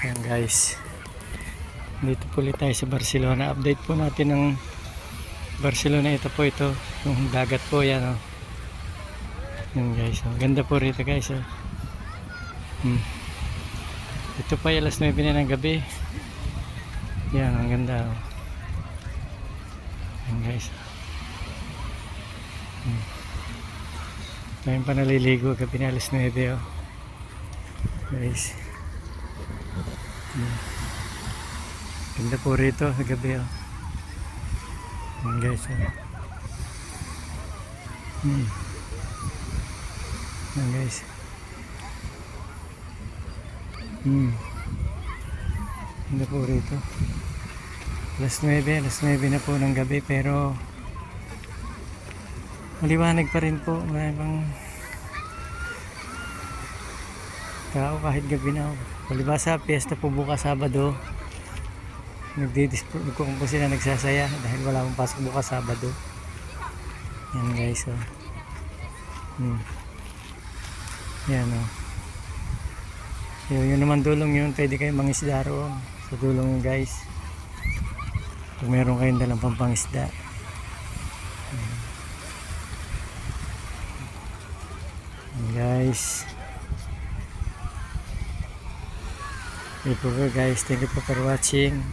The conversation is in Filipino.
Ayan guys, dito po ulit tayo sa Barcelona. Update po natin ng Barcelona. Ito po, ito yung dagat po yan, oh. Yan guys, oh. Ganda po rito guys, oh. Ito pa alas 9 na ng gabi. Yan, ang ganda, oh. Yan guys, tayo pa naliligo gabi na alas 9, oh. Guys, ganda po rito sa gabi, oh. Yan guys, oh. Yan guys, ganda po rito. Alas 9 na po ng gabi, pero maliwanag pa rin po. May ibang tao kahit gabi na. Palibasa, piyesta po bukas Sabado. Nagkukumpo sila, nagsasaya dahil wala akong pasok bukas Sabado. Yan guys, oh. Yan, oh. Yun naman dulong yun, pwede kayong mangisda roon sa dulong yun guys, kung meron kayong dalang pampangisda. Yan guys, okay po guys, thank you for watching.